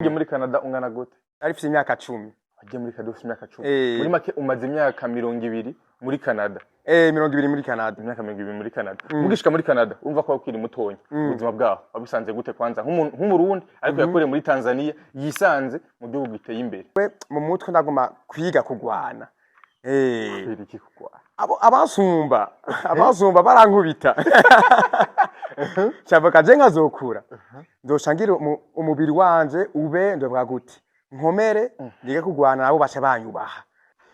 Ugiye muri Canada ungana gute? Arifise imyaka 10. Wagiye muri Canada ufite imyaka 10. Muri make umaze imyaka 20 muri Canada. 20 muri Canada. Imyaka 20 muri Canada. Mugishika muri Canada umva ko wakiri mutonya. Ubuzima bwaho wabisanze gute kwanza nk'umurundi ariko yakoreye muri Tanzania yisanze mu gihugu giteye imbere. Mu mutwe ndagoma kwiga kugwana. Iki kugwana. Abasumba barankubita. Cyavoka je nkazokura. Ndoshangira umubiri wanje ube ndobwa gute. Nkomere ndige kugwana nabo basha banyubaha.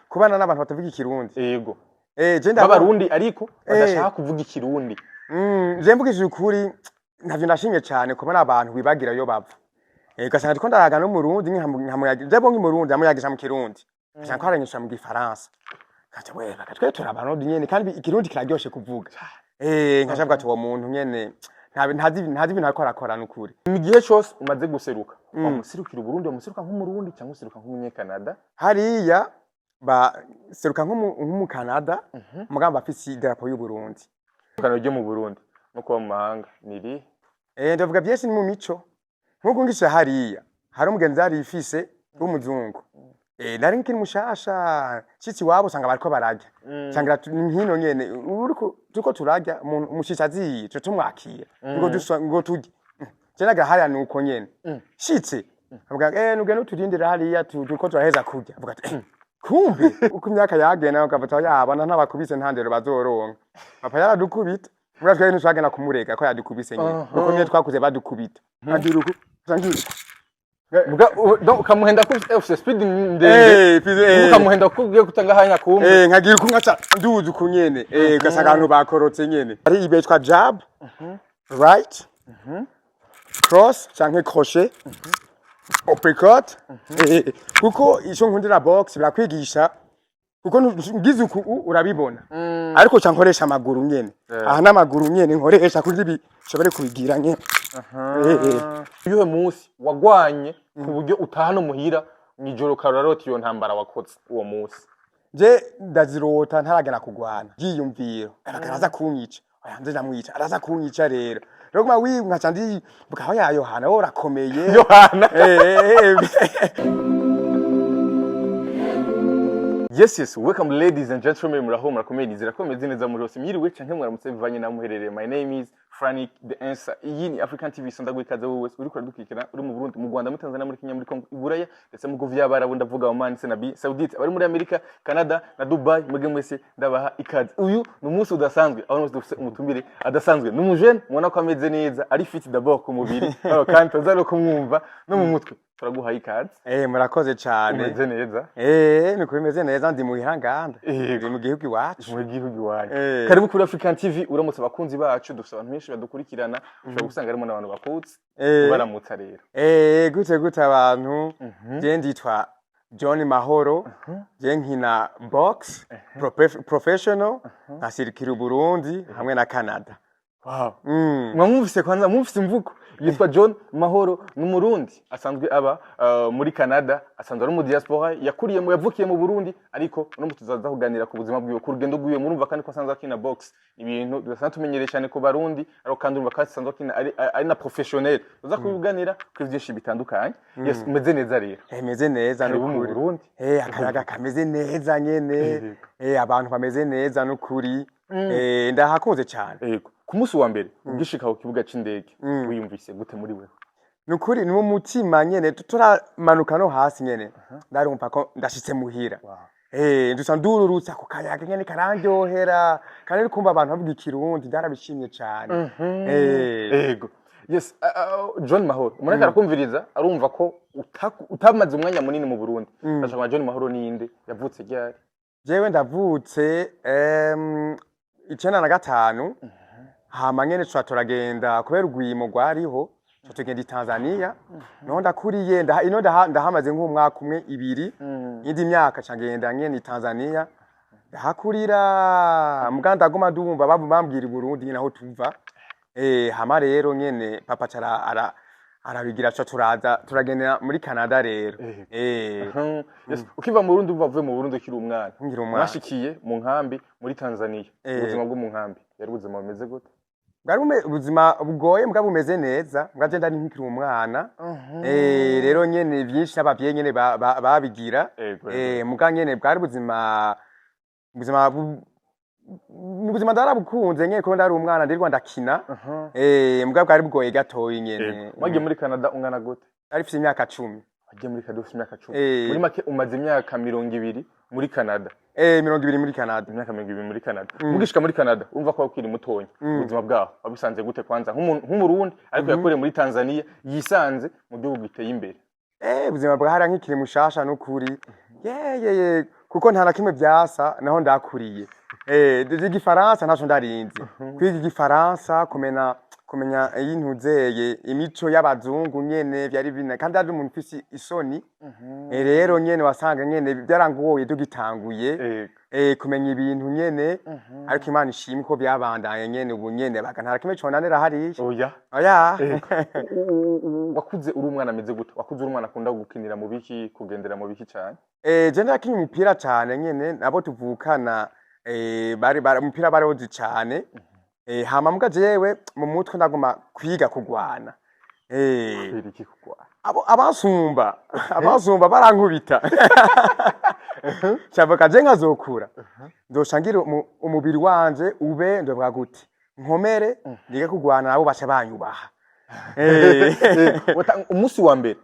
Kubana n'abantu batavuga ikirundi. Yego. Je ndabarundi ariko badashaka kuvuga ikirundi. Je mvugije ukuri ntavyo ndashimye cyane kubona abantu bibagira yo bava. Gasanga twiko ndaraga no mu Burundi nkamuyagira. Je bongi mu Burundi amuyagisha mu kirundi. Cyangwa aranyisha mu gifaransa. Kaje we bakatwe turabantu nyene kandi ikirundi kiraryoshe kuvuga. Nkashabwa tuwo muntu nyene ntazi ibintu ariko arakora n'ukuri. Mu gihe cyose umaze guseruka. Wamuserukira Burundi wamuseruka nk'umurundi cyangwa useruka nk'umunyekanada. Hariya ba seruka nk'umu Canada mugamba afise idarapo y'u Burundi. Kano ryo mu Burundi no kuba mu mahanga niri. Ndavuga byese ni mu mico. Nkuko ngisha hariya hari umugenzi ari ifise w'umuzungu. Nari nkiri mushasha citi wabo sanga bariko barajya. Sangira hino nyene uriko tuko turajya umushishazi cyo tumwakira. Ngo tujye. Jenaga hariya nuko nyene. Shitse. Avuga nugene uturindira hariya tuko turaheza kurya. Avuga kumbe uko imyaka yagena ukavata yabana ntabakubise ntandero bazoronka. Papa yaradukubita. Mura twaye nishagena kumurega ko yadukubise nyene. Uko nyene twakuze badukubita. Adiruko sangira. Donc ukamuhenda ko ufise speed ndende ukamuhenda ko ugiye kutanga hanya kumbe nkagira ko nkaca nduzu kunyene gasanga abantu bakorotse nyene ari ibetwa jab right cross canke crochet uppercut kuko ico nkundira box birakwigisha kuko ngize uku urabibona ariko cankoresha amaguru nyene aha n'amaguru nyene nkoresha kugira bishobore kubigira nyene yuhe munsi wagwanye ku buryo utahano muhira mwijoro kararoti yo ntambara wakoze uwo munsi. Je ndazirota ntaragena kugwana giyumviro araza kunyica nze namwica araza kunyica rero kuma nkaca ndi bukaho ya Yohana orakomeye Yohana Yes, welcome ladies and gentlemen, muraho murakomeye nizirakomeze neza muri hose mwiriwe canke mwaramutse bivanye na muherereye. My name is Frank the Answer. Iyi ni African TV sonda gwikaze wowe uri kuradukikira uri mu Burundi, mu Rwanda, mu Tanzania, muri Kenya, muri Kongo, Iburaya ndetse mu govya barabo ndavuga Oman, Senabi, Saudite, abari muri Amerika, Canada na Dubai, mwege mwese ndabaha ikaze. Uyu ni umunsi udasanzwe, aho dufite umutumire adasanzwe. Numujene mubona ko ameze neza, ari fit d'abord ku mubiri, kandi tuzaro kumwumva no mu mutwe. Turaguha ikaze. Murakoze cyane. Umeze neza. Ni kubimeze neza ndi mu ihanganda. Ndi mu gihugu iwacu. Mu gihugu iwacu. Karibu kuri African TV uramutse abakunzi bacu dufite abantu benshi badukurikirana. Ushobora gusanga harimo n'abantu bakutse. Baramutsa rero. Gute abantu. Je nditwa John Mahoro. Je nkina box professional asirikira Burundi hamwe na Canada. Wow. Mwumvise kwanza mwumvise imvugo yitwa John Mahoro n'umurundi asanzwe aba muri Canada asanzwe ari mu diaspora yakuriye mu yavukiye mu Burundi ariko no mutuzaza kuganira ku buzima bwiwe ku rugendo rwiwe murumva kandi ko asanzwe akina box ibintu dusanzwe tumenyereye cyane ku Barundi ariko kandi urumva ko asanzwe akina ari na professionnel uza kubiganira ku byinshi bitandukanye. Yes, umeze neza rero. Meze neza no mu Burundi. Akayaga kameze neza nyene. Abantu bameze neza no kuri. Ndahakunze cyane. Yego. Ku munsi wa mbere ugishika ku kibuga c'indege wiyumvise gute muri wewe? Nukuri ni umutima nyene turamanuka no hasi nyene ndarumva ko ndashitse muhira. Ndusa ndururutsa ku kayaga nyene karandyohera kandi kumva abantu bavuga ikirundi ndarabishimye cyane. Yego. Yes, John Mahoro umuntu arakumviriza arumva ko utamaze umwanya munini mu Burundi. Ndashaka John Mahoro ninde yavutse ryari? Jewe ndavutse 95 hama nyene turagenda kubera ugwimo gwariho tugenda i Tanzania no ndakuriye ndahamaze nk'umwaka umwe ibiri indi myaka cangenda nyene i Tanzania ndahakurira muganda goma ndumva bambwira i Burundi naho tuva hama rero nyene papa cara arabigira cyo turaza turagenda muri Canada rero. Yes, ukiva mu Burundi uvuye mu Burundi ukiri umwana mwashikiye mu nkambi muri Tanzania ubuzima bwo mu nkambi yari ubuzima bumeze gute? ubuzima bugoye mbwa bumeze neza mbwa je ndari nkikiri umwana rero nyene byinshi n'abavyeyi nyene babigira mbwa nyene bwari ubuzima ndarabukunze nyene ko ndari umwana ndirwa ndakina mbwa bwari bugoye gatoyi nyene. Wagiye muri Canada ungana gute? Arifise imyaka 10. Wagiye muri Canada ufite imyaka 10. Muri make umaze imyaka 20 muri Canada. 20 muri Canada. Imyaka 20 muri Canada. Mugishika muri Canada umva ko ukiri mutonya. Ubuzima bwaho wabisanze gute kwanza nk'umurundi ariko yakoreye muri Tanzania yisanze mu gihugu giteye imbere? Ubuzima bwahara nkikiri mushasha n'ukuri. Kuko nta nakimwe byasa naho ndakuriye. Igifaransa ntaco ndarinzi. Kwiga igifaransa kumenya yintuzeye imico y'abazungu nyene byari bine kandi ari umuntu ufise isoni rero nyene wasanga nyene byarangoye tugitanguye kumenya ibintu nyene ariko Imana ishimwe ko byabandanye nyene ubu nyene bagantara kimwe conanera hariya. Oya wakuze uri umwana ameze gute? Wakuze uri umwana akunda gukinira mu biki kugendera mu biki cyane? Je ndakinye umupira cyane nyene nabo tuvukana bari umupira barozi cyane. Hama mbwa jewe mu mutwe ndagoma kwiga kugwana. Kwiriki kugwana. Abasumba barankubita. Cyava je nkazokura. Ndoshangira umubiri wanje ube ndobwa gute. Nkomere ndige kugwana nabo bacha banyubaha. Umunsi wa mbere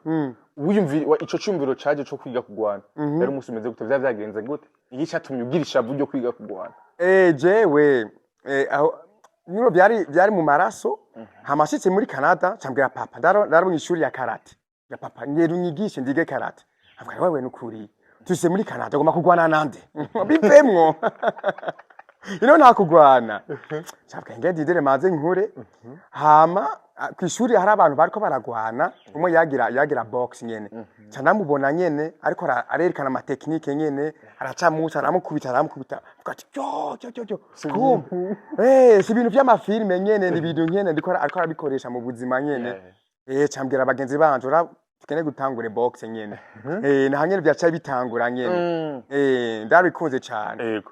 wiyumvira ico cyumviro caje cyo kwiga kugwana. Yari umunsi umeze gute? Byagenze gute? Iki cyatumye ugirisha buryo kwiga kugwana? Jewe Nino byari mu maraso hamashitse muri Canada cyambwira papa ndarabonye ishuri ya karate ya papa ngeru nyigishe ndige karate ambwira wewe nukuri tuse muri Canada goma kugwana nande bivemwo nakugwana cyabwa ngende maze nkure hama kwishuri hari abantu bariko baragwana umwe yagira box nyene cyandamubona nyene ariko arerekana ama technique nyene aracamusa aramukubita ati cyo kumbe si ibintu by'amafilme nyene ni bintu nyene ariko arabikoresha mu buzima nyene cyambwira abagenzi banje tukene gutangura box nyene na nyene byaca bitangura nyene ndabikunze cyane.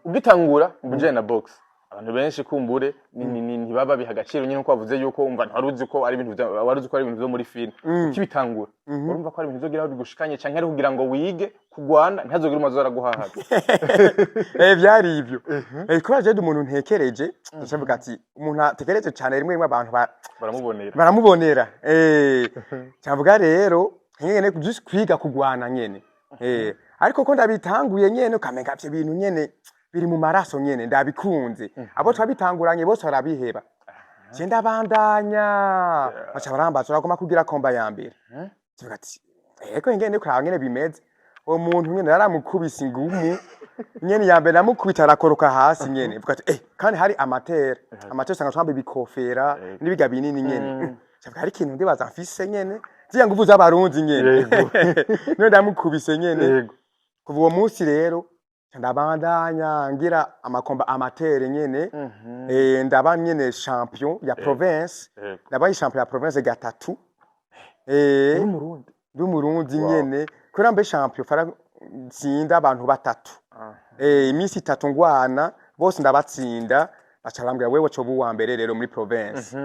Ugitangura mbuje na box abantu benshi kumbure ntibaba bihagaciro nyine uko bavuze yuko umva ntaruzi ko ari ibintu byo muri film ukibitangura urumva ko ari ibintu bizogira bigushikanye canke ari kugira ngo wige kugwana ntazogira umazora guhaha. Byari ibyo ko aje umuntu ntekereje ndavuga ati umuntu atekereje cyane rimwe abantu baramubonera cyavuga rero nyene kwiga kugwana nyene ariko ko ndabitanguye nyene ukamenga byo bintu nyene biri mu maraso nyene ndabikunze abo twabitanguranye bose barabiheba je ndabandanya bacha barambaza uragoma kugira komba ya mbere tuvuga ati ngende kuraba nyene bimeze uwo muntu nyene yaramukubise ingumu nyene ya mbere namukubita arakoroka hasi nyene vuga ati kandi hari amateur sanga twambe bikofera nibiga binini nyene tuvuga hari ikintu ndibaza mfise nyene ziya nguvu z'abarunzi nyene no ndamukubise nyene kuva uwo munsi rero ndabandanya ngira amakomba amateur nyene ndaba nyene champion ya province ndabaye champion ya province gatatu Umurundi nyene kora mbe champion fara tsinda abantu batatu iminsi 3 ngwana bose ndabatsinda bacabambira wewe cyo buwa mbere rero muri province.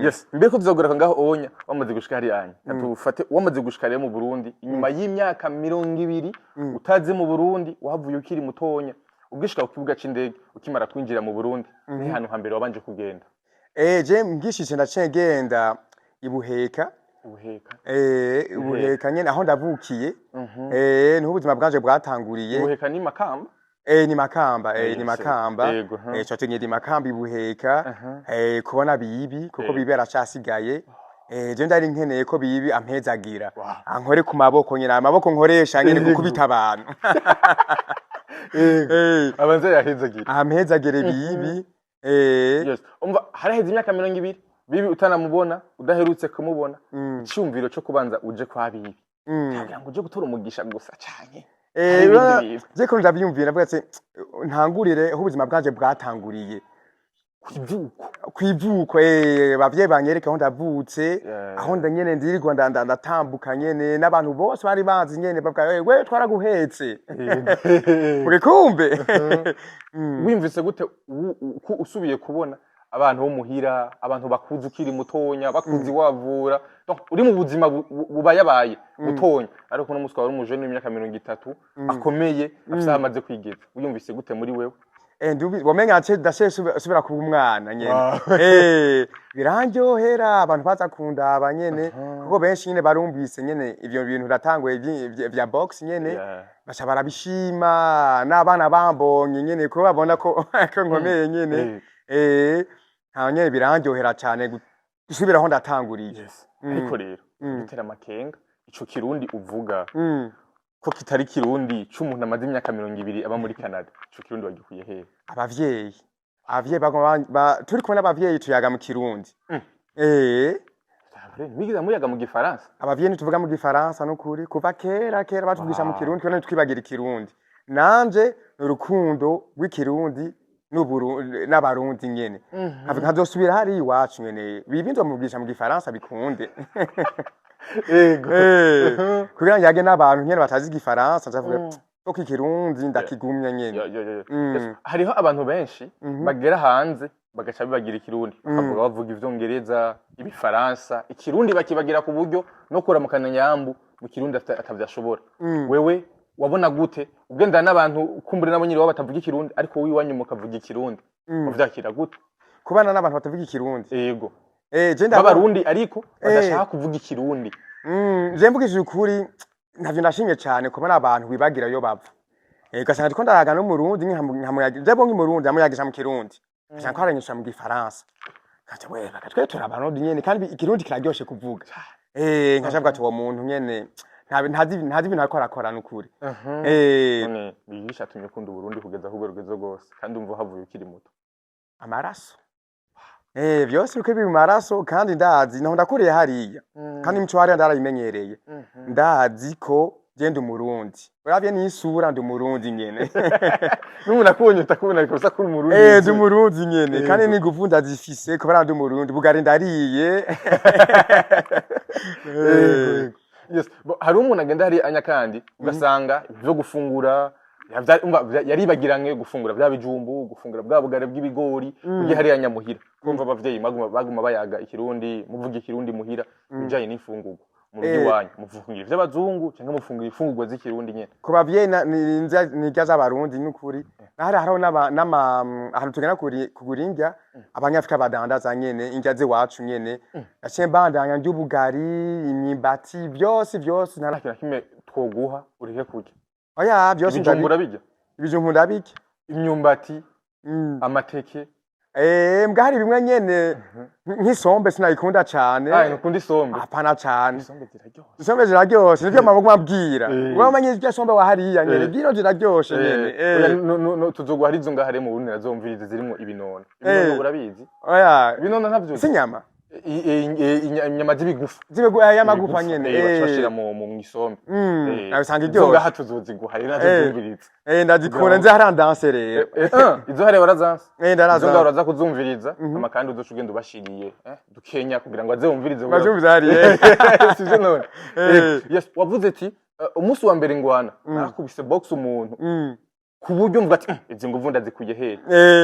Yes mbeko tuzogora ngaho onya wamaze gushika hari anya atufate wamaze gushika rero mu Burundi inyuma y'imyaka 20 utaze mu Burundi wahavuye ukiri mutonya ugishika ku kibuga c'indege ukimara kwinjira mu Burundi ni hano hambere wabanje kugenda? Je ngishije ndacengenda Ibuheka nyene aho ndavukiye niho ubuzima bwanje bwatanguriye. Ibuheka ni Makamba? Ni Makamba cyo tenyedi Makamba Ibuheka kubona bibi kuko bibera cyasigaye je ndari nkeneye ko bibi ampezagira ankore ku maboko nyina amaboko nkoresha nyine gukubita abantu abanze yahezagira amhezagire bibi yes umva haraheze imyaka 20 bibi utanamubona udaherutse kumubona icyumviro cyo kubanza uje kwa bibi kugira ngo uje gutora umugisha gusa cyane je ko ndabyumvira avuga ati ntangurire aho ubuzima bwanje bwatanguriye kwivuko bavye banyereka aho ndavutse aho ndanyene ndirirwa ndatambuka nyene n'abantu bose bari banzi nyene bavuga we twaraguhetse uri kumbe wimvise gute usubiye kubona abantu bo muhira abantu bakuze ukiri mutonya bakuze wavura donc uri mu buzima bubayabaye mutonya ariko no muswa wari umujene w'imyaka 30 akomeye afisa amaze kwigeza uyumvise gute muri wewe wamenga nce dasubira kuba umwana nyene biranjohera abantu baza kundaba nyene kuko benshi nyene barumvise nyene ivyo bintu ratanguye vya box nyene basha barabishima n'abana bambonye nyene ko babona ko nkomeye nyene nta nyene biranjohera cyane gusubiraho ndatanguriye ariko rero gutera amakenga ico kirundi uvuga ko kitari kirundi c'umuntu amaze imyaka 20 aba muri Canada ico kirundi bagikuye hehe abavyeyi turi kumwe n'abavyeyi tuyaga mu kirundi bigiza muyaga mu gifaransa abavyeyi tuvuga mu gifaransa n'ukuri kuva kera batugisha mu kirundi kandi twibagira ikirundi nanje urukundo rw'ikirundi n'abarundi nyene nkazosubira hari iwacu nyene bibinzo mugisha mu gifaransa bikunde kugira ngo yage n'abantu nyene batazi igifaransa ndavuga ko ikirundi ndakigumya nyene hariho abantu benshi bagera hanze bagaca bibagira ikirundi bakavuga bavuga ivyongereza ibifaransa ikirundi bakibagira ku buryo no kuramukana nyambu mu kirundi atavyashobora wewe wabona gute ugenda n'abantu kumbure nabo nyiri wabo batavuga ikirundi ariko wiwanyu mukavuga ikirundi uvyakira gute kubana n'abantu batavuga ikirundi yego je ndabarundi ariko badashaka kuvuga ikirundi je mvugije ukuri ntavyo ndashimye cyane kubona abantu bibagira yo bava gasanga twiko ndaraga no mu Burundi nkamuyagira je bongi mu Burundi amuyagisha mu kirundi cyangwa ko aranyisha mu gifaransa kaje we bakatwe turabarundi nyene kandi ikirundi kiraryoshe kuvuga nkashavuga ati uwo muntu nyene ntazi ibintu ariko arakora n'ukuri bigisha tumye kunda Burundi kugeza aho rugeze rwose kandi umva havuye ukiri muto amaraso byose uko biri maraso kandi ndazi naho ndakuriye hariya kandi imico hariya ndarayimenyereye ndazi ko genda umurundi uravye n'isura ndi umurundi nyene n'umuntu akubonye utakubona ariko usa kuri umurundi ndi umurundi nyene kandi n'inguvu ndazifise kubera ndi umurundi bugari ndariye yes hari umuntu agenda hari anyakandi ugasanga byo gufungura yaribagiranye gufungura bya bijumbu gufungura bwa bugare bw'ibigori kugiye hari anyamuhira kumva abavyeyi baguma bayaga ikirundi muvuga ikirundi muhira bijanye n'ifungurwa mu rugi wanyu mufungira ivy'abazungu cyangwa mufungira ifungurwa z'ikirundi nyene ku bavyeyi nirya z'abarundi n'ukuri hariho ahantu tugenda kugura indya abanyafrika badandaza nyene indya z'iwacu nyene gaciye mbandanya ry'ubugari imyimbati byose nta kintu kimwe twoguha ureke kurya oya byose ibijumbu bijya ibijumbu ndabijya imyumbati amateke mbwa hari bimwe nyene nk'isombe sinayikunda cane nkunda isombe apana cane isombe ziraryoshe nivyo mabwo mabwira uramenye iryo sombe wahariya nyene bwino ziraryoshe nyene tuzoguha hari izo ngahare mu Burundi nazomvirize zirimo ibinono urabizi oya ibinono ntavyo sinyama inyama z'ibigufa y'amagufa nyene bashira mu isombe nabisanga iryo izo ngaha tuzoziguha rero nazumviriza ndazikunda nze harandanse rero izo hare warazanse ndaraza izo ngaho uraza kuzumviriza amakandi uzoca ugenda ubashiriye dukenya kugira ngo azumvirize bazumviriza hariye sivyo none yes wavuze ati umunsi wa mbere ngwana narakubise box umuntu ku buryo mvuga ati izi nguvu ndazikuye hehe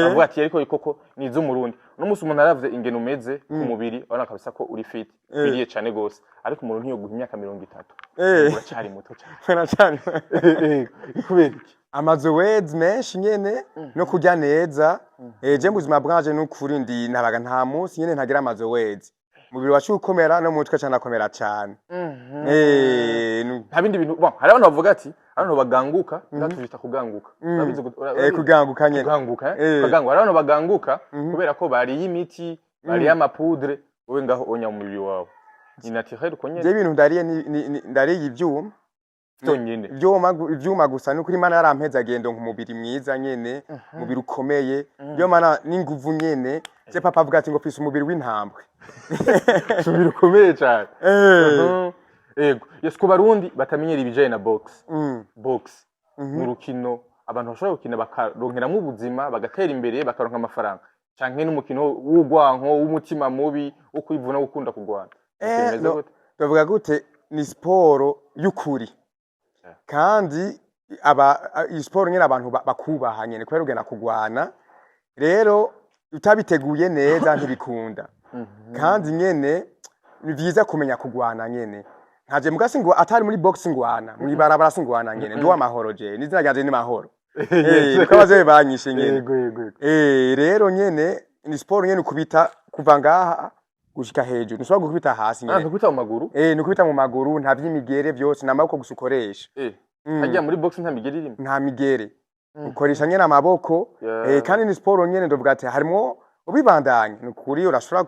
avuga ati ariko koko ni iz'umurundi no musi umuntu aravye ingene umeze ku mubiri abona kabisa ko uri fit biriye cyane gose ariko umuntu ntiyo guha imyaka 30 uracari muto cyane kubera iki amazoezi menshi nyene no kurya neza je mu buzima bwanje n'ukuri ndi nabaga nta munsi nyene ntagira amazoezi mubiri wacu ukomera no mutwe cyane akomera cyane nta bindi bintu bon hari abantu bavuga ati abantu baganguka natuvita kuganguka urabizi kuganguka nyene kuganguka hari abantu baganguka kubera ko bari imiti bari amapoudre wowe ngaho onya mu mubiri wawe ni naturel uko nyene je ibintu ndariye ivyuma tonyene ivyuma gusa nuko Imana yarampeza agendo nk'umubiri mwiza nyene umubiri ukomeye yo mana n'inguvu nyene je papa avuga ati ngo fise umubiri w'intambwe umubiri ukomeye cyane yego yes ku barundi batamenyera ibijanye na box mu rukino abantu bashobora gukina bakaronkeramwo ubuzima bagatera imbere bakaronka amafaranga canke n'umukino w'ugwanko w'umutima mubi wo kwivuna gukunda kugwana bavuga gute ni sport y'ukuri kandi sport nyene abantu bakubaha nyene kubera ugenda kugwana rero utabiteguye neza ntibikunda kandi nyene ni vyiza kumenya kugwana nyene nkaje mugasi ngo atari muri boxing ngwana mwibarabara singwana nyene ndi w'amahoro je nizina ryanje ni mahoro niko abavyeyi banyishe nyene rero nyene ni sport nyene ukubita kuva ngaha gushika hejuru ntushobora gukubita hasi nyene ntukubita mu maguru nukubita mu maguru nta vy'imigere byose namaboko gusa ukoresha hajya muri boxing nta migere irimo nta migere ukoresha nyene amaboko kandi ni sport nyene ndovuga ati harimo ubibandanya nukuri urashobora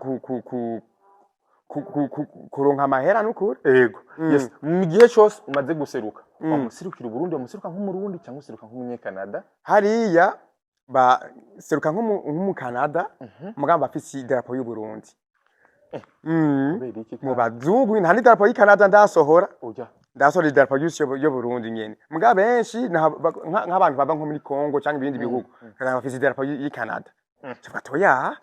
kuronka amahera nukuri yego yes mu gihe cyose umaze guseruka umuserukira Burundi umuseruka nk'umurundi cyangwa useruka nk'umunyekanada hariya ba seruka nk'umu Canada mugamba afise idarapo y'u Burundi mu bazungu nta n'idarapo y'u Canada ndasohora ndasohora idarapo y'u Burundi nyene muga benshi nk'abantu baba nko muri Congo cyangwa ibindi bihugu kandi bafise idarapo y'u Canada cyafatoya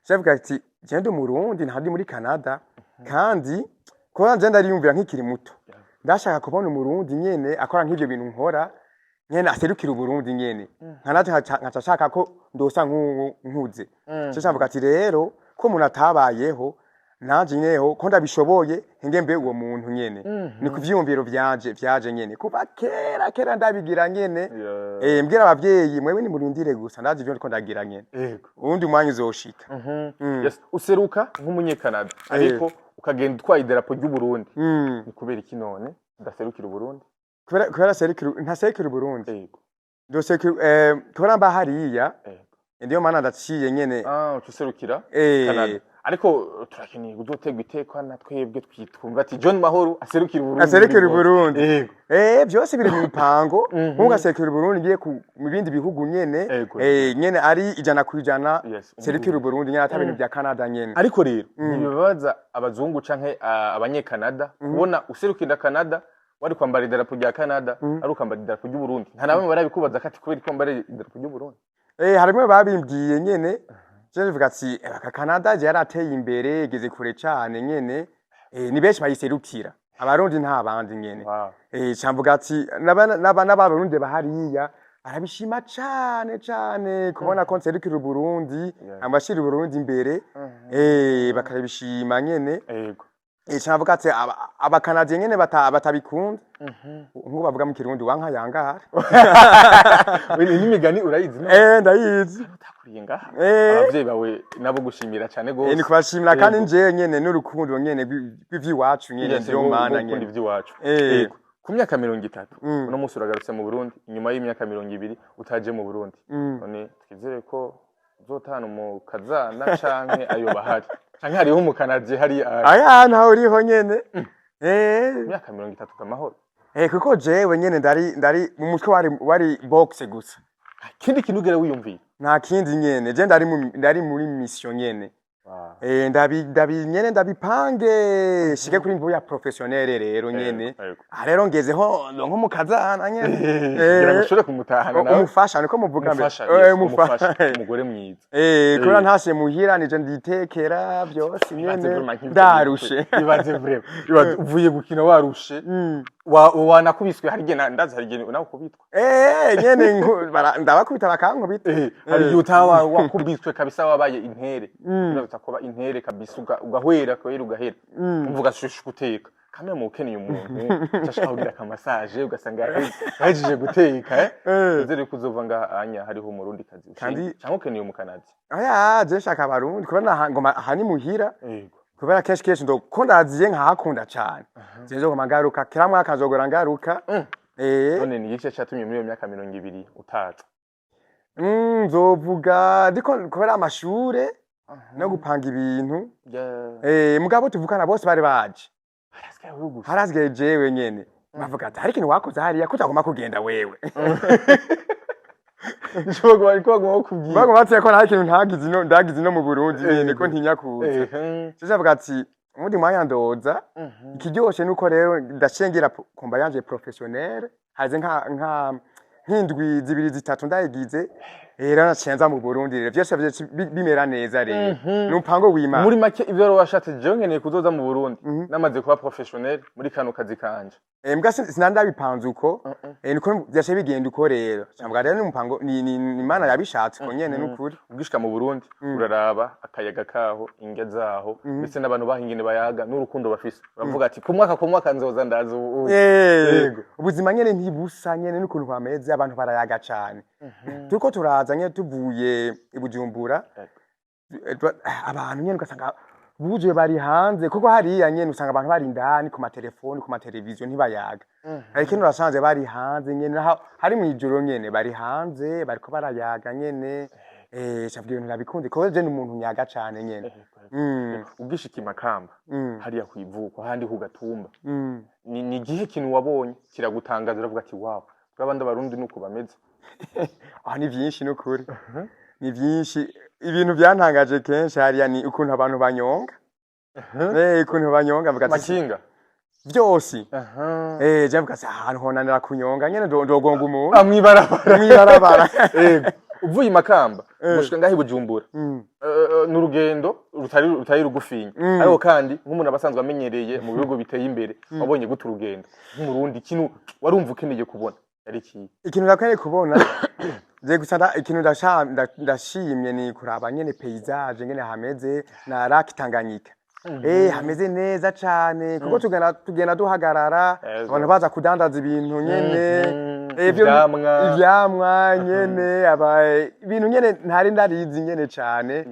cyavuga ati gende mu Burundi ntandi muri Canada kandi ko nje ndariyumvira nk'ikiri muto ndashaka kubona umurundi nyene akora nk'ivyo bintu nkora nyene aserukira Burundi nyene nkanaje nkacashaka ko ndosa nkuze cyo cyamvuga ati rero ko umuntu atabayeho naje nyeho ko ndabishoboye ngembe uwo muntu nyene ni kuvyumviro vyaje nyene kuba kera ndabigira nyene mbwira abavyeyi mwewe ni murindire gusa ndaje ivyo ndiko ndagira nyene ubundi umwanya uzoshika yes useruka nk'umunyekanada ariko ukagenda utwaye idarapo ry'u Burundi ni kubera iki none ndaserukira Burundi kubera ntaserukira Burundi dosekira kubera mba hariya ndiyo mana ndaciye nyene userukira Canada ariko turakeneye kuzotegwa itekwa na twebwe twitwumva ati John Mahoro aserukira Burundi byose biri mu mipango nkuko aserukira Burundi ngiye mu bindi bihugu nyene nyene ari ijana ku ijana serukira Burundi nyene atabintu bya Canada nyene ariko rero nibabaza abazungu canke abanyekanada kubona userukira Canada wari kwambara idarapo rya Canada ari ukambara idarapo ry'u Burundi nta nabamwe barabikubaza kati kubera kwambara idarapo ry'u Burundi harimo babimbwiye nyene je bivuga ati Canada je yarateye imbere igeze kure cyane nyene ni benshi bayiserukira abarundi nta bandi nyene cyamvuga ati n'abarundi bahariya arabishima cyane kubona ko nserukira Burundi amashira Burundi imbere bakarabishima nyene cyamvuga ati abakanadiye nyene batabikunda nkuko bavuga mu Kirundi wanka yangara n'imigani urayizi ndayizi utakuriye ngaha abavyeyi bawe nabo gushimira cyane gose ni kubashimira kandi nje nyene n'urukundo nyene rw'iwacu nyene byo mana nyene ivy'iwacu ku myaka 30 uno munsi uragarutse mu Burundi inyuma y'imyaka 20 utaje mu Burundi none twizere ko uzotana mu kazana canke ayo bahari canke hariho mu Canada hari aya ntaho uriho nyene imyaka 30 kamahoro kuko jewe nyene ndari mu mutwe wari boxe gusa kindi kintu ugera wiyumviye nta kindi nyene je ndari muri mission nyene nyene ndabipange shike kuri mvu ya professionnel rero nyene rero ngezeho nko mu kazana nyene ngira gushora kumutahana nawe umufasha niko muvuga mbere umufasha umugore mwiza kora ntashe muhira nije nditekera byose nyene ndarushe bibaze vrema uvuye gukina warushe wanakubiswe hari gena ndaza hari gena unakubitwa nyene ndabakubita bakankubita hari utawa wakubiswe kabisa wabaye intere utakoba intere kabisa ugahwera kwera ugahera umvuga shushu guteka kamwe mu ukeneye umuntu cyashahurira ka massage ugasanga yajije guteka uzere kuzova ngahanya hariho umurundi kazi kandi cyangwa ukeneye mu Canada je shaka abarundi kubona ngoma hani muhira kubera kenshi ndo ko ndaziye nkahakunda cyane zinzo kumagaruka kira mwaka nzogora ngaruka none ni igice cyatumye muri iyo myaka 20 utaza nzovuga diko kubera amashure no gupanga ibintu mugabo tuvukana bose bari baje harazgaye jewe nyene bavuga ati hari ikintu wakoze hariya kutagoma kugenda wewe nshobora bari kwagoma kubwira bagoma ati ko nta kintu ndagize no mu Burundi nyene ko ntinya kuza cyavuga ati ubundi mwanya ndoza ikiryoshe nuko rero ndashengera kumba yanje professionnel haze nka nk'indwi zibiri zitatu ndayigize rero nacenza mu Burundi rero byose bimera neza rero n'umupango w'Imana. muri make ivyo rero washatse jewe nkeneye kuzoza mu Burundi namaze kuba professionnel muri kano kazi kanje. Mbwa sinandabipanze uko niko byashe bigenda uko rero cyangwa rero n'umupango ni Imana yabishatse ko nyene n'ukuri. Ugishika mu Burundi uraraba akayaga kaho inge zaho ndetse n'abantu bahingene bayaga n'urukundo bafise uravuga ati ku mwaka nzoza ndaza yego ubuzima nyene ntibusa nyene n'ukuntu bameze abantu barayaga cyane turiko turaza nyene tuvuye i Bujumbura abantu nyene ugasanga buje bari hanze kuko hariya nyene usanga abantu bari indani ku matelefoni ku mateleviziyo ntibayaga ariko nurasanze bari hanze nyene hari mu ijoro nyene bari hanze bariko barayaga nyene cyabwiye ibintu nabikunze kuko je n'umuntu nyaga cyane nyene ugishika Makamba hariya kwivuko handi ku Gatumba ni gihe kintu wabonye kiragutangaza uravuga ati wow twabandi abarundi nuko bameze. Ni byinshi n'ukuri ni byinshi ibintu byantangaje kenshi hariya ni ukuntu abantu banyonga ukuntu banyonga mvuga ati makinga byose je mvuga ati ahantu honanira kunyonga nyene ndogonga umuntu mwibarabara uvuye Makamba gushika ngahi Bujumbura n'urugendo rutari rugufinya ariko kandi nk'umuntu abasanzwe amenyereye mu bihugu biteye imbere wabonye gute urugendo nk'umurundi kintu warumva ukeneye kubona ari iki ikintu nakeneye kubona je gusa ikintu ndashimye ni kuraba nyene paysage nyene hameze na Lake Tanganyika hameze neza cyane kuko tugenda duhagarara abantu baza kudandaza ibintu nyene ivyamwa nyene ibintu nyene ntari ndarizi nyene cyane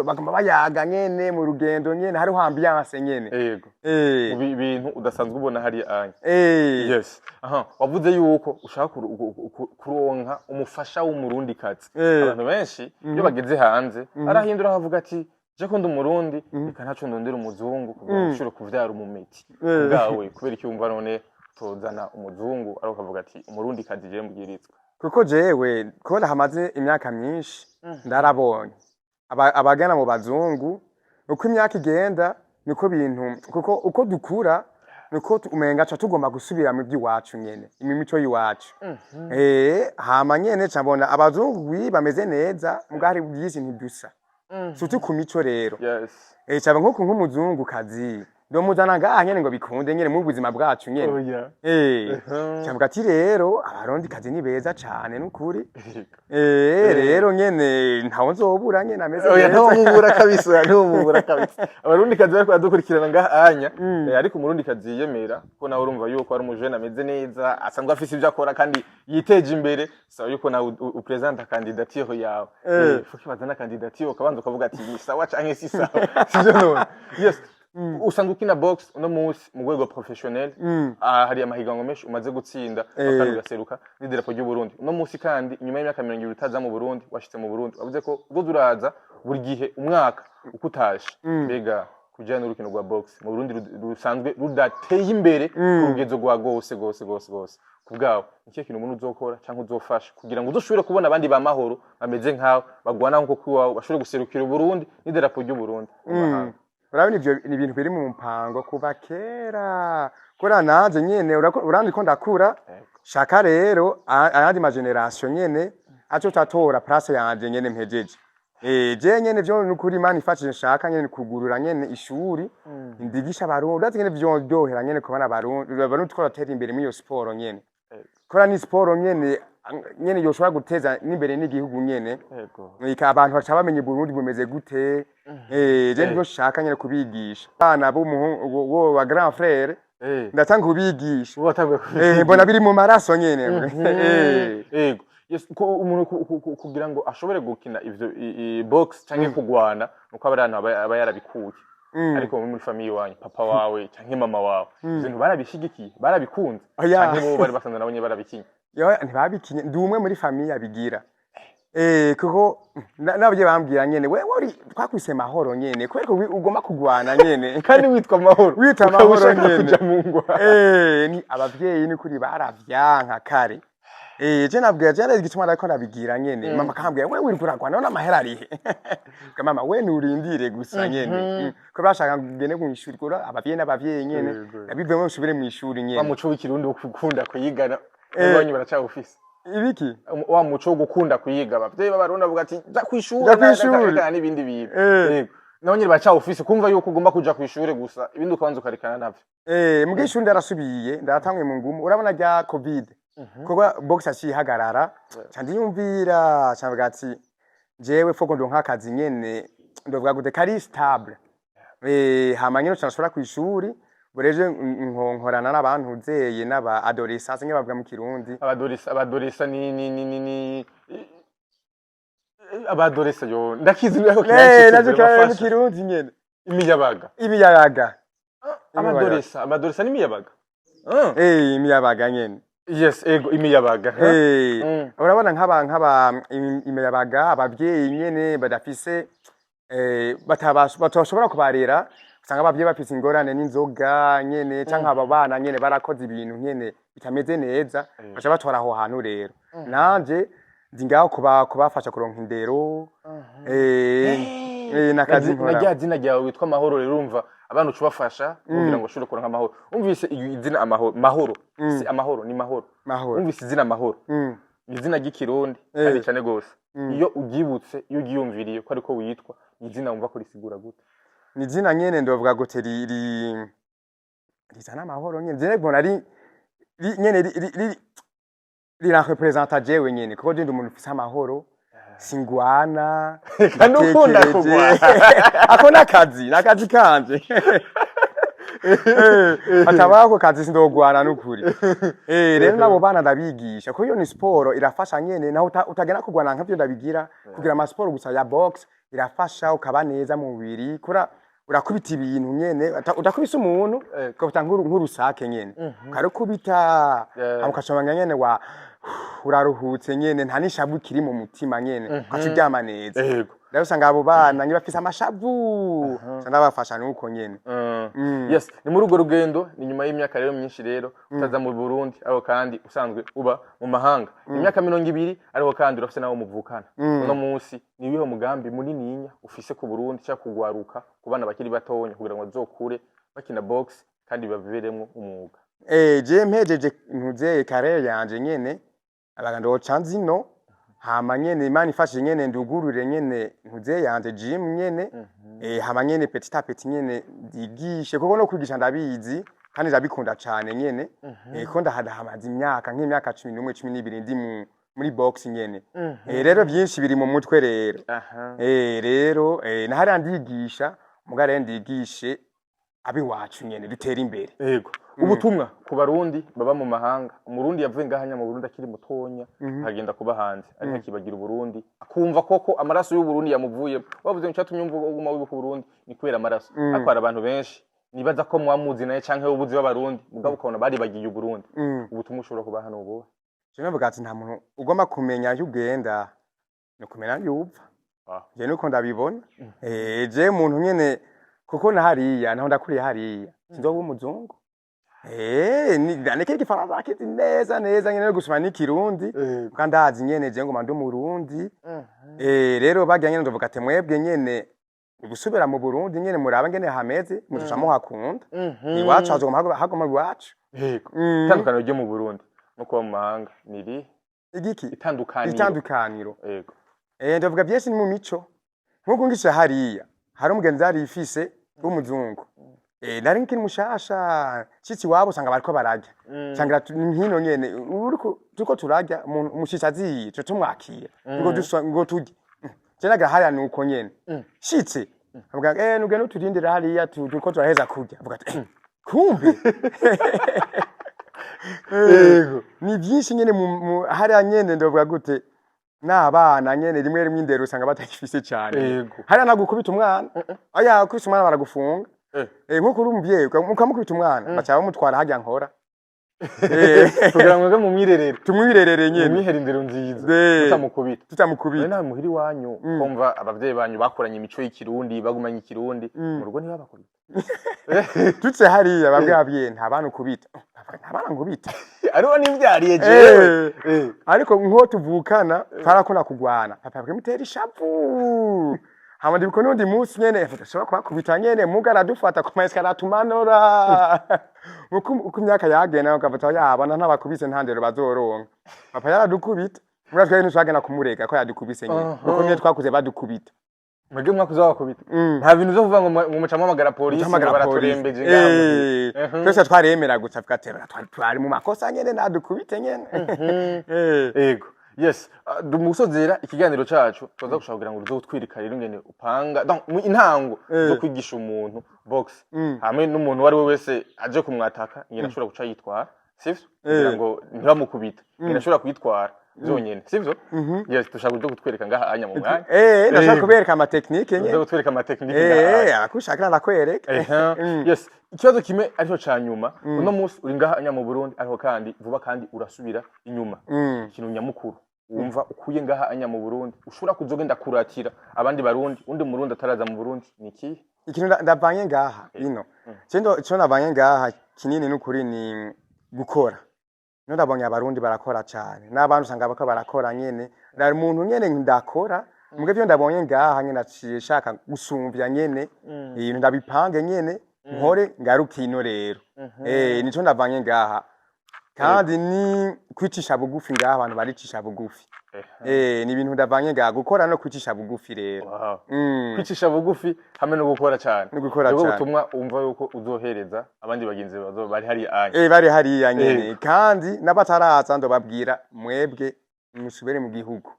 bagomba bayaga nyene mu rugendo nyene hari ambiance nyene yego ibintu udasanzwe ubona hari anya yes wavuze yuko ushaka kuronka umufasha w'umurundi kazi abantu benshi iyo bageze hanze arahindura havuga ati je ko ndumurundi reka ntaco ndondera umuzungu kugira ushobore kuvyara umumeti bwawe kubera icyumva none tuzana umuzungu ariko kavuga ati umurundi kazi je mbwiritswe kuko jewe kubona hamaze imyaka myinshi ndarabonye abagana mu bazungu uko imyaka igenda niko bintu kuko uko dukura niko umenga cha tugomba gusubira mu by'iwacu nyene imimico yiwacu hama nyene cyabona abazungu bameze neza mugari byisi ntidusa suti ku mico rero cyaba nko nk'umuzungu kazi ndo muzana ngaha nyene ngo bikunde nyene mu buzima bwacu nyene cyabwa ati rero abarundi kazi ni beza cyane n'ukuri rero nyene ntawo nzobura nyene ameze neza ntawo mubura kabisa abarundi kazi bariko badukurikirana ngaha anya ariko umurundi kazi yiyemera ko nawe urumva yuko ari umujene ameze neza asanzwe afise ibyo akora kandi yiteje imbere sawa yuko nawe upresenta candidature yawe fuki bazana candidature ukabanza ukavuga ati ni sawa canke si sawa sivyo none yes usanzwe ukina box uno munsi mu rwego professionnel hari amahiganwa menshi umaze gutsinda kandi ugaseruka n'idarapo ry'u Burundi uno munsi kandi inyuma y'imyaka 20 utaza mu Burundi washitse mu Burundi wavuze ko uzo uraza buri gihe umwaka uko utashe mbega kujana n'urukino rwa box mu Burundi rusanzwe rudateye imbere urugezo rwa gose kubgaho nicyo kintu umuntu uzokora cyangwa uzofasha kugira ngo uzoshobore kubona abandi ba mahoro bameze nkawe bagwana nko kwiwawe bashobore guserukira u Burundi n'idarapo ry'u Burundi urabona ivyo ni ibintu biri mu mpango kuva kera kora naje nyene urandi ko ndakura shaka rero ayandi ma generation nyene aco tatora place yanje nyene mpejeje je nyene vyo nukuri Imana ifashije shaka nyene kugurura nyene ishuri ndigisha abarundi ndazi nyene vyo dohera nyene kubana abarundi twara tera imbere muri yo sport nyene kora ni sport nyene yoshobora guteza n'imbere n'igihugu nyene ika abantu baca bamenye Burundi bumeze gute je nibyo shaka nyene kubigisha bana bo wa grand frère ndatanga kubigisha mbona biri mu maraso nyene yego yes umuntu kugira ngo ashobore gukina ivyo box canke kugwana nuko abantu aba yarabikuye ariko muri family wanyu papa wawe canke mama wawe ibintu barabishigikiye barabikunze canke bo bari basanzwe nabonye barabikinye ntibabikinye ndi umwe muri famille abigira kuko nabyo bambwira nyene we twakwise mahoro nyene kweko ugomba kugwana nyene kandi witwa mahoro nyene ni abavyeyi ni kuri baravyanka kare je nabwira je igituma ariko nabigira nyene mama kambwira we wirkuragwana none amahera arihe mama we nurindire gusa nyene ko bashaka ngene mu ishuri ko abavyeyi nyene yabivemo usubire mu ishuri nyene bamuco w'ikirundi ukunda kuyigana abanyu baracawufise ibiki wa muco wo gukunda kuyiga abavyeyi b'abarundi bavuga ati ja kwishuri Ja kw'ishuri. n'ibindi bintu Eh. yego naho nyine baca office kumva yuko ugomba kuja kwishuri gusa ibindi ukabanza ukarekana navyo mugisha ndarasubiye ndatanguye mu ngumu urabona rya covid kuba box acihagarara kandi yumvira cyangwa ati jewe foko ndo nk'akazi nyene ndovuga gute kari stable hama nyine cyashobora kwishuri bureje nkonkorana n'abantu uzeye n'aba adolescents nke bavuga mu kirundi abadoresa ni abadoresa yo ndakizi niho naje mu kirundi nyene imiyabaga abadoresa n'imiyabaga imiyabaga nyene yes ego imiyabaga urabona nk'aba imiyabaga abavyeyi nyene badafise batashobora kubarera usanga abavyeyi bafise ingorane n'inzoga nyene canke aba bana nyene barakoze ibintu nyene bitameze neza baca batwara aho hantu rero nanje ndi ngaho kubafasha kuronka indero nakazi nkora najya zina ryawe witwa Mahoro rero urumva abantu ucubafasha kugira ngo ushobore kuronka amahoro umvise izina amahoro si amahoro ni mahoro umvise izina amahoro izina ry'ikirundi kandi cyane gose iyo ugibutse iyo ugiyumviriye ko ariko witwa izina wumva ko risigura gute ni izina nyene ndovuga gute rizana amahoro nyene je mbona nyene representa jewe nyene kuko je ndi umuntu ufise amahoro singwana kandi ukunda kugwana ako nakazi kanje atabako kazi sindogwana n'ukuri rero nabo bana ndabigisha ko iyo ni sport irafasha nyene naho utagena kugwana nk'avyo ndabigira kugira ama sport gusa ya box irafasha ukaba neza mu mubiri kura urakubita ibintu nyene udakubisa umuntu ukabita nk'urusake nyene karukubita amukashobanga nyene wa uraruhutse nyene nta nishavu kiri mu mutima nyene ukaryama neza rero usanga abo bana bafise amashavu ndabafasha nuko nyene yes ni muri urwo rugendo ni nyuma y'imyaka rero myinshi rero utaza mu Burundi ariko kandi usanzwe uba mu mahanga imyaka 20 ariko kandi urafise nawo muvukana uno munsi ni wiho mugambi munininya ufise ku Burundi cya kugwaruka ku bana bakiri batonya kugira ngo bazokure bakina box kandi baviveremwo umwuga je mpejeje ntuzeye kare yanje nyene abaganda ocanzi no hama nyene imana ifashe nyene ndugurure nyene ntuzeye yanje gym nyene hama nyene petit à petit nyene ndigishe kuko no kwigisha ndabizi kandi ndabikunda cyane nyene ko ndahamaze imyaka nk'imyaka 11 12 ndi muri box nyene rero byinshi biri mu mutwe rero rero nahari ndigisha mugare ndigishe abi wacu nyene dutera imbere yego ubutumwa ku barundi baba mu mahanga umurundi yavuye ngahanya mu Burundi akiri mutonya agenda kuba hanze ariko akibagira Burundi akumva koko amaraso y'u Burundi yamuvuye wavuze ngo cyatumye umva uguma wibuka Burundi ni kwera amaraso ariko hari abantu benshi nibaza ko mwamuzi naye canke ubuzi b'abarundi mugabo ukabona bari bagiye Burundi ubutumwa ushobora kuba hano ubuhe je navuga ati nta muntu ugomba kumenya aho ugenda no kumenya yupfa je nuko ndabibona je muntu nyene kuko na hariya naho ndakuriye hariya sinzoba umuzungu neke igifaransa akizi neza nyene gusoma n'ikirundi kandi azi nyene je ngo mande umurundi rero bagya nyene ndavuga ati mwebwe nyene gusubira mu Burundi nyene muraba ngene hameze mushamo hakunda iwacu hagoma iwacu itandukano ryo mu Burundi no kuba mu mahanga niri igiki itandukaniro yego ndavuga byese ni mu mico nkuko ngisha hariya hari umugenzi ari ifise w'umuzungu nari nkiri mushasha citi wabo usanga bariko barajya cyangwa nkino nyene uriko turajya mushitsa ziyi cyo tumwakira ngo tujye cyanaga hariya nuko nyene shitse avuga nugende turindira hariya turiko turaheza kurya avuga ati kumbe ni byinshi nyene hariya nyene ndavuga gute n'abana nyene rimwe indero usanga batakifise cyane hariya nagukubita umwana aya kubita umwana baragufunga nkuko urumbiye ukamukubita umwana bacha bamutwara hajya nkora kugira ngo mu mwirerere tumwirerere nyene mwihere indero nziza tutamukubita nta muhiri wanyu kumva abavyeyi banyu bakoranye imico y'ikirundi bagumanye ikirundi mu rugo niba bakubita tutse hariya babwiye nta bantu kubita nta bantu ngubita ariho nimbyariye jewe ariko nko tuvukana twarakona kugwana papa bwemutera ishavu hama ndibuka n'undi munsi nyene tudashobora kubakubita nyene muga aradufata ku maeskara atumanura uko imyaka yagenda ukafata yabona ntabakubise ntandero bazoronka papa yaradukubita muga twari ntitwagenda kumurega ko yadukubise nyene kuko nyene twakuze badukubita mwebwe mwakuze bakubita nta bintu zo kuvuga ngo mucamo amagara polisi baraturembeje ngaho twese twaremera gusa tugatera twari mu makosa nyene nadukubite nyene yego yes dumusozera ikiganiro cacu tuza gushaka kugira ngo uzotwirika rero ngene upanga intango zo kwigisha umuntu box hamwe n'umuntu wari we wese aje kumwataka ngene ashobora guca yitwara sivyo kugira ngo ntibamukubita ngene ashobora kwitwara zonyene sivyo yes dushaka kutwereka ngaha anya mu mwanya ndashaka kubereka ama technique nyene kutwereka ama technique ngaha akushaka nakwereka yes ikibazo kimwe arico ca nyuma uno munsi uri ngaha anya mu Burundi ariho kandi vuba kandi urasubira inyuma ikintu nyamukuru wumva ukuye ngaha anya mu Burundi ushobora kuzogenda kuratira abandi barundi undi murundi ataraza mu Burundi niki ikintu ndavanye ngaha ino cyo cyo navanye ngaha kinini n'ukuri ni gukora no ndabonye abarundi barakora cyane n'abantu usanga bako barakora nyene ndari umuntu nyene ndakora muge byo ndabonye ngaha nyene nashaka gusumvya nyene ibintu ndabipange nyene nkore ngarukino rero nico ndavanye ngaha kandi ni kwicisha bugufi ngaha abantu baricisha bugufi ni ibintu ndavanye ngaha gukora no kwicisha bugufi rero kwicisha bugufi hamwe no gukora cyane rero ubutumwa umva yuko uzohereza abandi bagenzi bazo bari hari anye bari hari nyene kandi nabataraza ndo babwira mwebwe musubire mu gihugu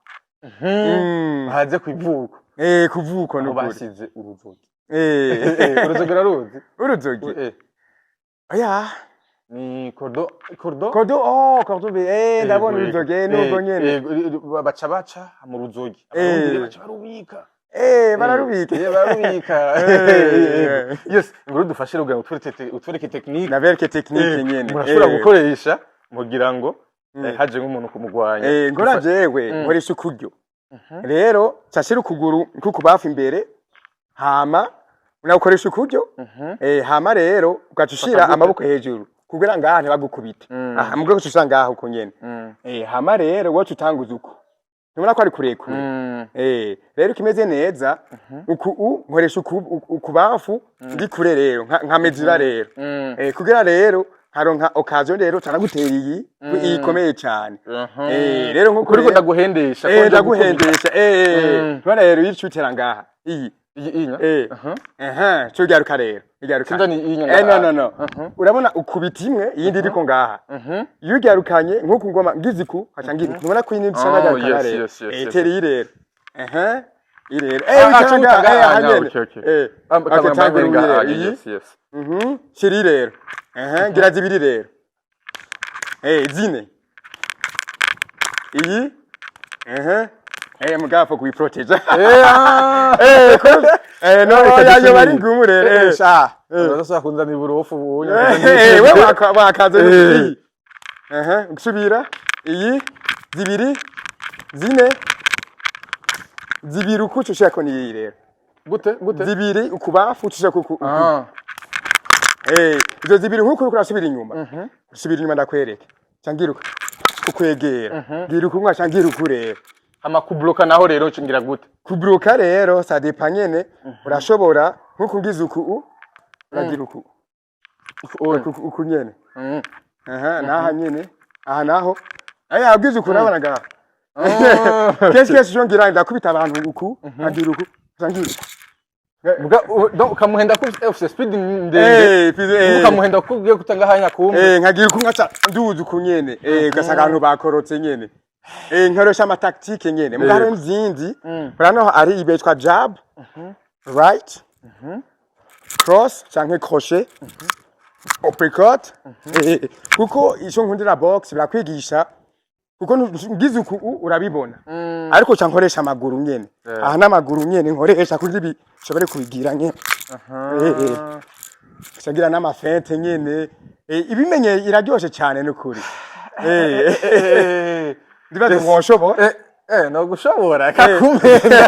baze kwivuko kuvuko no basize uruzogi uruzogi raruzi uruzogi oya ni cordo ndabona uruzogi nubwo nyene baca mu ruzogi abarundi baca barubika bararubika yes nguru dufashe rugira utwereke technique na verke technique nyene murashobora gukoresha mugira ngo haje nk'umuntu kumugwanya ngora jewe nkoresha ukuryo rero cyashira ukuguru kukubafa imbere hama unakoresha ukuryo hama rero ugacushira amaboko hejuru kugira ngaha ntibagukubite aha mugwe gushusha ngaha uko nyene hama rero wowe utanguza uko ntubona ko ari kurekure rero kimeze neza uku nkoresha ukubafu ndi kure rero nka mezira rero kugira rero haronka occasion rero tanagutera iyi ikomeye cyane rero nko kuri ndaguhendesha ntubona rero yicutera ngaha iyi cyo ryaruka rero ryaruka no urabona ukubita imwe yindi iriko ngaha iyo ryarukanye nko ngoma ngiziku hacangira ntubona ko yindi nsanga ryaruka rero teri rero irero shiri rero ngira zibiri rero zine iyi mugapfa kuyiproteja no yayo bari ngumu rero urasa kunza ni burofu bunye we wakaze gusubira iyi zibiri zine zibiri ukucusha ko ni rero gute zibiri ukubafu ucusha kuku izo zibiri nkuko urasubira inyuma usubira inyuma ndakwereka cyangiruka kukwegera ngira ukumwa cyangira ukureba ama kubloka naho rero ngira gute kubloka rero ça dépend nyene urashobora nkuko ngize uku uragira uku nyene naha nyene aha naho abwize uku nabana ngaha kesi jo ngira ndakubita abantu uku agira uku cyangira donc ukamuhenda ko FC speed ndende ukamuhenda ko ugiye gutanga hanya kumwe nkagira uku nkaca nduzi uku nyene ugasanga abantu bakorotse nyene nkoresha ama tactique nyene mugaro nzindi urano ari ibetwa jab right cross canke crochet uppercut kuko ico nkundira box birakwigisha kuko ngize uku urabibona ariko cankoresha amaguru nyene aha n'amaguru nyene nkoresha kugira ibi shobore kubigira nyene sagira n'amafente nyene ibimenye iraryoshe cyane n'ukuri ndibaze mwoshobora no gushobora kakumenda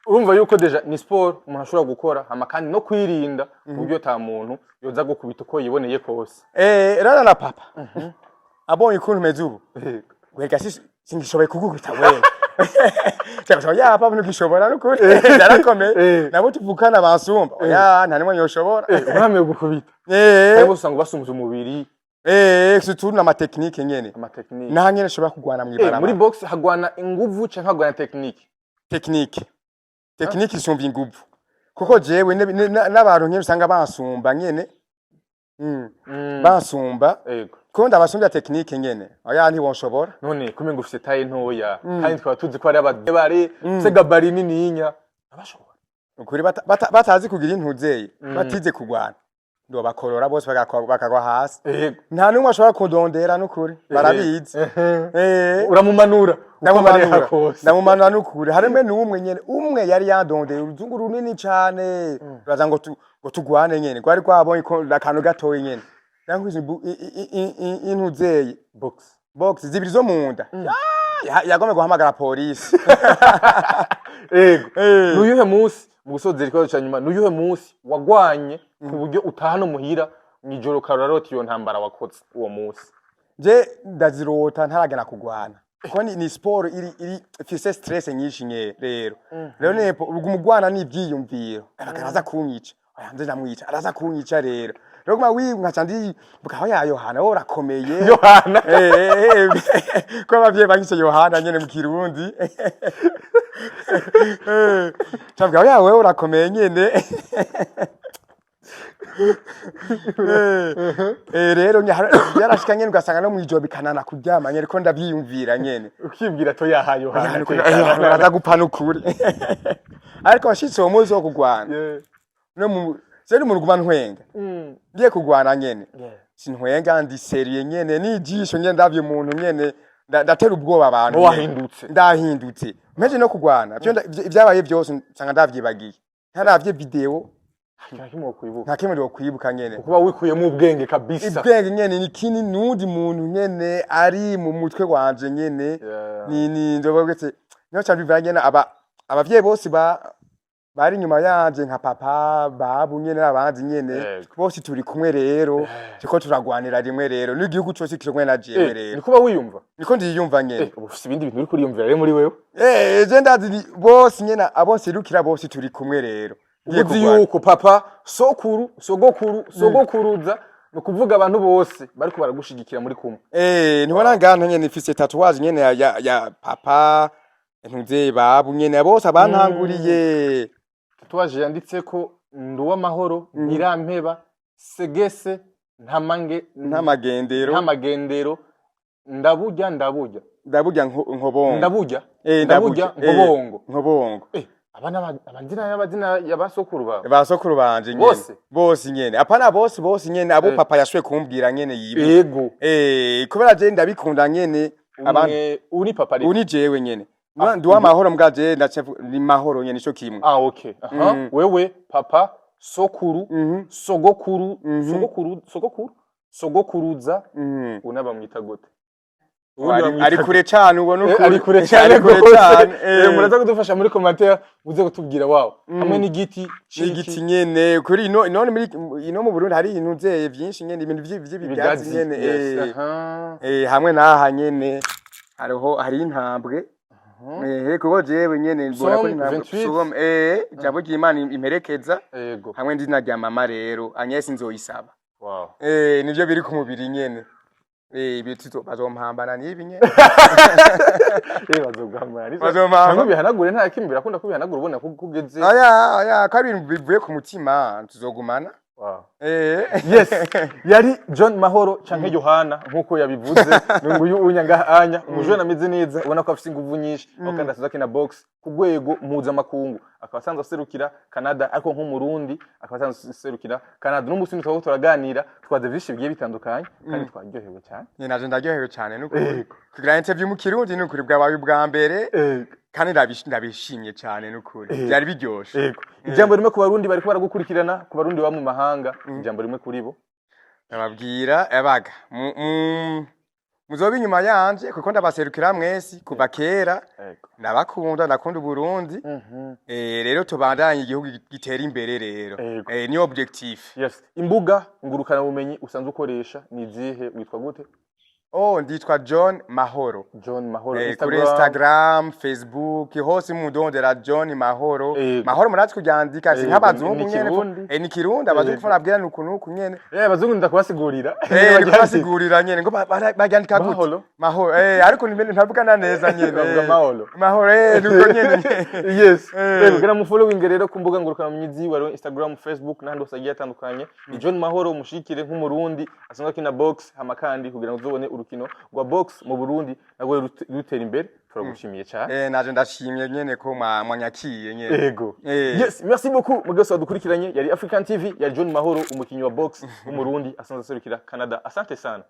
urumva yuko deja ni sport umuntu ashobora gukora hama kandi no kwirinda uburyo ta muntu yoza gukubita uko yiboneye kose rara na papa abonye ukuntu meze ubu wega singishoboye kugukubita wewe cyangwa ya papa nukishobora nukuri yarakomeye nabo tuvukana bansumba oya nta nimwe yoshobora urame gukubita abo usanga basumuje umubiri surtout na technique nyene nta nyene shobora kugwana mwibarama muri box hagwana inguvu canke hagwana technique isumba inguvu kuko jewe n'abantu nyene usanga bansumba nyene bansumba ko ndabasumbya technique nyene oya ntiwonshobora none kumenga ufite taye ntoya kandi twaba tuzi ko ari abadebare se gabari nininya abashobora ukuri batazi kugira intuzeye batize kugwana ndo bakorora bose bakagwa hasi nta numwe ashobora kudondera nukuri barabizi uramumanura ndamumanura nukuri harimo n'umwe nyene umwe yari yandondeye uruzungu runini cyane baza ngo tugwane nyene kwari kwabonye ko akantu gatoye nyene nangwize intuzeye box zibiri zo munda yagome guhamagara polisi nuyuhe munsi mu gusozera ikibazo cya nyuma nuyuhe munsi wagwanye ku buryo utahana muhira mwijoro kararoti iyo ntambara wakoze uwo munsi je ndazirota ntaragena kugwana kuko ni sport iri ifise stress nyinshi nye rero nepo umugwana ni ibyiyumviro akaraza kunyica yanze ndamwica araza kunyica rero Rogma nkaca ndi bukaho ya Yohana urakomeye Yohana ko bavye bangise Yohana nyene mu Kirundi cyabwa ya wewe urakomeye nyene rero yarashika nyene ugasanga no mwijoro bikanana kuryama nyene ko ndabyiyumvira nyene ukibwira to ya Yohana araza gupana ukuri ariko washitse uwo muzi wo kugwana no mu Seri mu ruguma ntwenga. Ngiye kugwana nyene. Sintwenga ndi serie nyene nijisho nyene ndavye umuntu nyene ndatera ubwoba abantu. Wahindutse. Ndahindutse. Meje no kugwana. Ibyabaye byose nsanga ndavyibagiye. Ntaravye video. Nta kimwe wo kwibuka nyene. Kuba wikuyemo ubwenge kabisa. Ubwenge nyene ni kini nundi muntu nyene ari mu mutwe wanje nyene. Ni ndobogetse. Nyo cyabivanye nyene abavye bose bari nyuma yanje nka papa babu nyene n'abandi nyene bose turi kumwe rero cyo turagwanira rimwe rero n'igihugu cyose kiromwe na jewe rero niko bawiyumva niko ndiyumva nyene ufite ibindi bintu uri kuriyumvira rero muri wewe je ndazi bose nyene abose rukira bose turi kumwe rero uzi yuko papa sokuru sogokuruza no kuvuga abantu bose bariko baragushigikira muri kumwe ntibona ngana nyene ifise tatouage nyene ya papa ntuze babu nyene bose abantanguriye twaje yanditse ko nduwa mahoro nyirampeba segese ntamagendero ndaburya nkobongo abana abazina y'abasokuru babo basokuru banje nyene bose nyene apana bose nyene abo papa yashwe kumbwira nyene yibe yego kubera je ndabikunda nyene abantu uri papa uri jewe nyene nduwa mahoro mgaje ni mahoro nyene ico kimwe okay wewe papa sokuru sogokuruza unaba mwita gute ari kure cyane ubona uko ari kure cyane muraza kudufasha muri commentaire uze gutubwira wawo hamwe n'igiti nyene kuri none muri mu Burundi hari intuze byinshi nyene ibintu by'ibigazi nyene hamwe naha nyene hari intambwe kuko jewe nyene mbona ko intambwe jambo ry'Imana imperekeza hamwe ndina rya mama rero Agnes nzoyisaba nivyo biri ku mubiri nyene ibitito bazompambana nibi nyene bazompambana bihanagure nta kimbira akunda kubihanagura ubona kugeze aya kabiri bivuye ku mutima tuzogumana yes yari John Mahoro canke Yohana nkuko yabivuze nguyu unyanga anya umujwe namize neza ubona ko afite inguvu nyinshi akanda azaki na box kugwego mpuza makungu akabasanzwe aserukira Canada ariko nko mu Burundi akabasanzwe aserukira Canada n'umusi twako turaganira twaze vyinshi bigiye bitandukanye kandi twaryohewe cyane naje ndaryohewe cyane nuko kugira interview mu Kirundi n'ukuri bwabaye ubwa mbere kandi ndabishimye cyane n'ukuri byari biryoshe ijambo rimwe ku barundi bariko baragukurikirana ku barundi ba mu mahanga ijambo rimwe kuri bo nababwira yabaga muzobe inyuma yanje kuko ndabaserukira mwesi kuva kera ndakunda Burundi rero tubandanye igihugu gitera imbere rero ni objectif imbuga ngurukana bumenyi usanzwe ukoresha ni zihe witwa gute Oh, nditwa John Mahoro. John Mahoro Kuri Instagram, Facebook, hose mudondera John Mahoro. Mahoro murazi kuryandika si nk'abazungu nyene. Ni Kirundi abazungu fona abwira nukuntu nyene. Abazungu ndakubasigurira. Ndakubasigurira nyene ngo baryandika gute. Mahoro. Ariko nimene ntavugana neza nyene. Mahoro. Mahoro nuko nyene. Yes. Kugira mu following rero ku mbuga ngurukanabumenyi wa Instagram, Facebook n'ahandi hose agiye atandukanye. Ni John Mahoro mushikire nk'umurundi asanzwe kina box hamakandi kugira ngo uzobone urukino rwa box mu Burundi nagwe rutera imbere turagushimiye cyane. Naje ndashimye nyene ko mwanyakiye nyene. Yego. Yes, merci beaucoup mugose wadukurikiranye yari African TV ya John Mahoro umukinyi wa box w'umurundi asanzwe aserukira Canada. Asante sana.